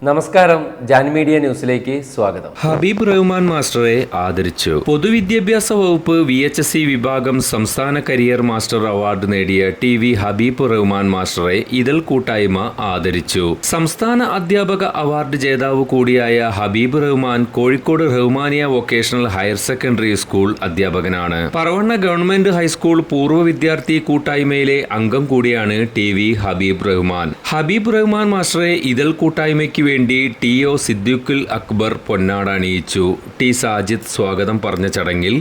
നമസ്കാരം, ജാൻ മീഡിയ ന്യൂസിലേക്ക് സ്വാഗതം. ഹബീബ് റഹ്മാൻ മാസ്റ്ററെ ആദരിച്ചു. പൊതുവിദ്യാഭ്യാസ വകുപ്പ് VHSE വിഭാഗം സംസ്ഥാന കരിയർ മാസ്റ്റർ അവാർഡ് നേടിയ TV ഹബീബ് റഹ്മാൻ മാസ്റ്ററെ ഇതൾ കൂട്ടായ്മ ആദരിച്ചു. സംസ്ഥാന അധ്യാപക അവാർഡ് ജേതാവ് കൂടിയായ Habeeb Rahman Kozhikode Rahmaniya vocational higher secondary school അധ്യാപകനാണ്. പറവണ്ണ ഗവൺമെന്റ് ഹൈസ്കൂൾ പൂർവ്വ വിദ്യാർത്ഥി കൂട്ടായ്മയിലെ അംഗം കൂടിയാണ് TV ഹബീബ് റഹ്മാൻ. ഹബീബ് റഹ്മാൻ മാസ്റ്ററെ ഇതൾ കൂട്ടായ്മയ്ക്ക് വേണ്ടി TO സിദ്ദീഖുൽ അക്ബർ പൊന്നാട അണിയിച്ചു. T സാജിദ് സ്വാഗതം പറഞ്ഞ ചടങ്ങിൽ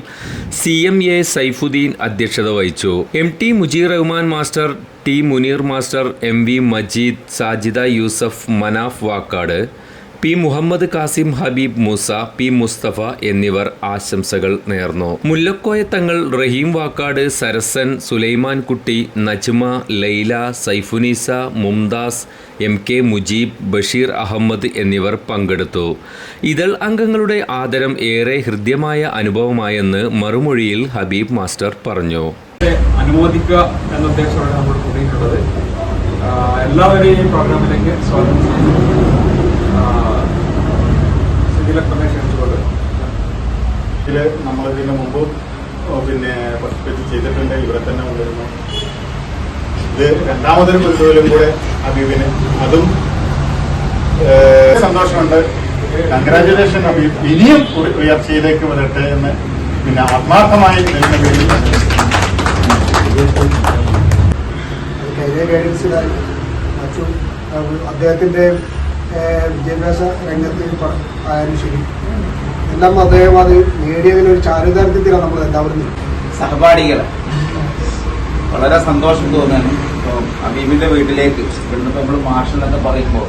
CMA സൈഫുദ്ദീൻ അധ്യക്ഷത വഹിച്ചു. MT Mujeer Rahman master, T Muneer master, MV Majeed, Sajida Yusuf, Manaf Vakkad, P Muhammad Kasim, Habeeb Moosa, P Mustafa എന്നിവർ ആശംസകൾ നേർന്നു. മുല്ലക്കോയ തങ്ങൾ, റഹീം വാക്കാട്, സരസൻ, സുലൈമാൻ കുട്ടി, നജ്മ, ലൈല, സൈഫുനീസ, മുംതാസ്, MK മുജീബ്, ബഷീർ അഹമ്മദ് എന്നിവർ പങ്കെടുത്തു. ഇതൾ അംഗങ്ങളുടെ ആദരം ഏറെ ഹൃദ്യമായ അനുഭവമായെന്ന് മറുമൊഴിയിൽ ഹബീബ് മാസ്റ്റർ പറഞ്ഞു. അനുമോദിക്കുക എന്ന ഉദ്ദേശത്തോടെ നമ്മൾ കൂടിയിട്ടുള്ളത്. എല്ലാവരെയും ഈ പ്രോഗ്രാമിലേക്ക് സ്വാഗതം ചെയ്യുന്നു. ഇതില് നമ്മളിതിന് മുമ്പ് പാർട്ടിസിപ്പേറ്റ് ചെയ്തിട്ടുണ്ട്. ഇവിടെ തന്നെ വന്നിരുന്നു. ഇത് രണ്ടാമതൊരു ബന്ധുവിലും കൂടെ ഹബീബിന് അതും സന്തോഷമുണ്ട്. കൺഗ്രാജുലേഷൻ ഹബീബ്, ഇനിയും ഉയർച്ചയിലേക്ക് വരട്ടെ എന്ന് ആത്മാർത്ഥമായി അദ്ദേഹത്തിന്റെ വിദ്യാഭ്യാസ രംഗത്ത് ആയാലും ശരി, എല്ലാം അദ്ദേഹം അത് നേടിയതിനൊരു ചാരിതാർത്ഥ്യത്തിലാണ് നമ്മൾ എല്ലാവരും സഹപാഠികളെ വളരെ സന്തോഷം തോന്നുന്നു. ഇപ്പോൾ ഹബീബിന്റെ വീട്ടിലേക്ക് ഇവിടുന്ന് നമ്മൾ മാഷ് എന്നൊക്കെ പറയുമ്പോൾ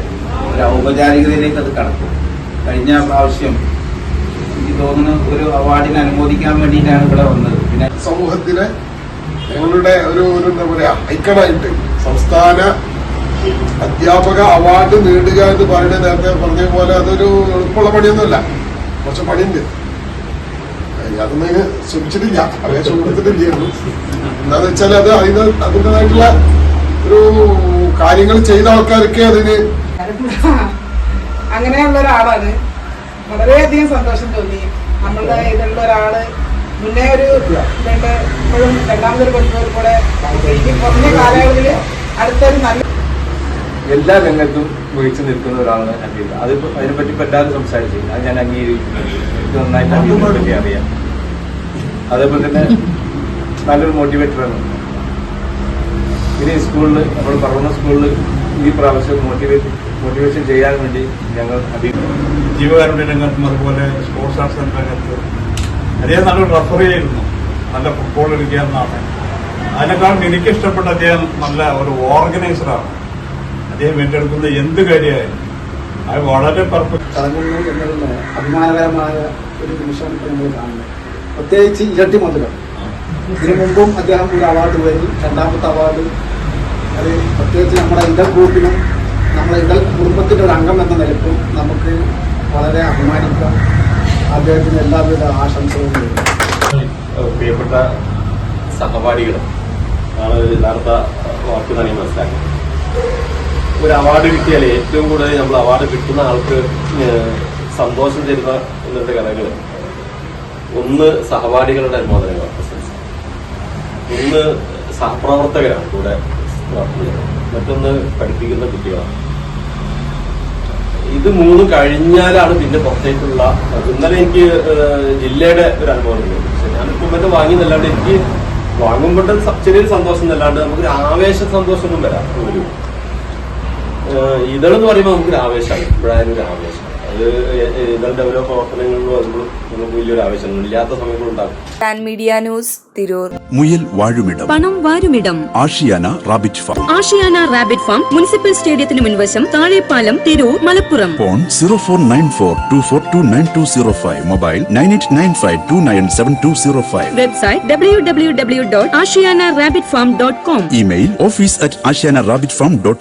ഒരു ഔപചാരികതയിലേക്ക് അത് കടക്കും. കഴിഞ്ഞ പ്രാവശ്യം എനിക്ക് തോന്നുന്നു ഒരു അവാർഡിന് അനുമോദിക്കാൻ വേണ്ടിയിട്ടാണ് ഇവിടെ വന്നത്. പിന്നെ സമൂഹത്തിലെ ഞങ്ങളുടെ ഒരു എന്താ പറയാ ഐക്കണായിട്ട് സംസ്ഥാന അധ്യാപക അവാർഡ് നേടുക എന്ന് പറയുന്നത് നേരത്തെ പറഞ്ഞ പോലെ അതൊരു എളുപ്പമുള്ള പണിയൊന്നുമല്ല, കുറച്ച് പണിയുണ്ട്. അതൊന്നും ശ്രമിച്ചിട്ടില്ല, അപേക്ഷ കൊടുത്തിട്ടില്ലായിരുന്നു. എന്താന്ന് വെച്ചാൽ അത് അതിൻ്റെതായിട്ടുള്ള ഒരു കാര്യങ്ങൾ ചെയ്ത ആൾക്കാർക്ക് അതിന് അങ്ങനെയുള്ള ഒരാളാണ്. വളരെയധികം സന്തോഷം തോന്നി. നമ്മളുടെ ഇതിലുള്ള ഒരാള് മുന്നേ ഒരു ഇപ്പോഴും രണ്ടാമതൊരു കൊണ്ടുപോയി കൂടെ ഇനി കുറഞ്ഞ കാലയളവില് അടുത്തൊരു നല്ല എല്ലാ രംഗത്തും മികച്ചു നിൽക്കുന്ന ഒരാളാണ് ഹബീബ്. അതിനെപ്പറ്റി പറ്റാതെ സംസാരിച്ചില്ല, അത് ഞാൻ അംഗീകരിക്കുന്നുണ്ട്. എനിക്ക് നന്നായിട്ട് ഹബീബിനെ പറ്റി അറിയാം. അതേപോലെ തന്നെ നല്ലൊരു മോട്ടിവേറ്ററാണ്. ഇനി സ്കൂളിൽ നമ്മൾ പറവണ്ണ സ്കൂളിൽ ഈ പ്രാവശ്യം മോട്ടിവേഷൻ ചെയ്യാൻ വേണ്ടി ഞങ്ങൾ ഹബീബ് ജീവകാരുടെ രംഗത്തും അതുപോലെ സ്പോർട്സ് ആർട്സ് രംഗത്ത് അദ്ദേഹം നല്ലൊരു റഫറി ആയിരുന്നു. നല്ല ഫുട്ബോൾ കളിക്കാവുന്നതാണ്. അതിനേക്കാളും എനിക്കിഷ്ടപ്പെട്ട അദ്ദേഹം നല്ല ഒരു ഓർഗനൈസറാണ്. അദ്ദേഹം ഏറ്റെടുക്കുന്ന എന്ത് കാര്യമായാലും അത് വളരെ പെർഫെക്റ്റ്. ചടങ്ങുകൾ എന്നുള്ള അഭിമാനകരമായ ഒരു നിമിഷമാണ് ഇപ്പോൾ നമ്മൾ കാണുന്നത്. പ്രത്യേകിച്ച് ഇരട്ടി മധുരം. ഇതിനു മുമ്പും അദ്ദേഹം ഒരു അവാർഡ് വരും, രണ്ടാമത്തെ അവാർഡ്. അത് പ്രത്യേകിച്ച് നമ്മുടെ ഇതൾ ഗ്രൂപ്പിനും നമ്മുടെ ഇതൾ കുടുംബത്തിൻ്റെ ഒരു അംഗം എന്ന നിലയ്ക്കും നമുക്ക് വളരെ അഭിമാനിക്കാം. അദ്ദേഹത്തിന് എല്ലാവിധ ആശംസകളും. പ്രിയപ്പെട്ട സഹപാഠികൾ ആണ് യഥാർത്ഥ വാക്കുന്നാണ് ഞാൻ മനസ്സിലാക്കുന്നത്. ഒരു അവാർഡ് കിട്ടിയാൽ ഏറ്റവും കൂടുതൽ നമ്മൾ അവാർഡ് കിട്ടുന്ന ആൾക്ക് സന്തോഷം തരുന്ന ഇന്നത്തെ കഥകൾ ഒന്ന് സഹപാഠികളുടെ അനുമോദനങ്ങളാണ്, ഒന്ന് സഹപ്രവർത്തകരാണ് കൂടെ നടത്തുന്നത്, മറ്റൊന്ന് പഠിപ്പിക്കുന്ന കുട്ടികളാണ്. ഇത് മൂന്ന് കഴിഞ്ഞാലാണ് പിന്നെ പുറത്തേക്കുള്ള. ഇന്നലെ എനിക്ക് ജില്ലയുടെ ഒരു അനുഭവം ഉണ്ട്. പക്ഷെ ഞാനിപ്പോൾ മറ്റേ വാങ്ങിയെന്നല്ലാണ്ട് എനിക്ക് വാങ്ങുമ്പോഴത്തെ ചെറിയൊരു സന്തോഷം എന്നല്ലാണ്ട് നമുക്കൊരു ആവേശ സന്തോഷമൊന്നും വരാം. ഒരു ഇതെന്ന് പറയുമ്പോൾ നമുക്കൊരു ആവേശമാണ്. ഇപ്പോഴായാലും ഒരു ആവേശം. അത് ഇതളുടെ ഓരോ പ്രവർത്തനങ്ങളിലും അതുകൊണ്ട് നമുക്ക് വലിയൊരു ആവേശം ഇല്ലാത്ത സമയങ്ങളുണ്ടാകും. Jan media news, Tirur. മുയൽ വാഴുമിടം, പണം വാരുമിടം, Ashiyana rabbit farm. Ashiyana rabbit farm municipal സ്റ്റേഡിയത്തിന് മുൻവശം, Thazhepalam, Tirur, Malappuram. Phone 049424290205. Mobile 9895297205. Website www.ashiyanarabbitfarm.com. Email office@ashiyanarabbitfarm.com.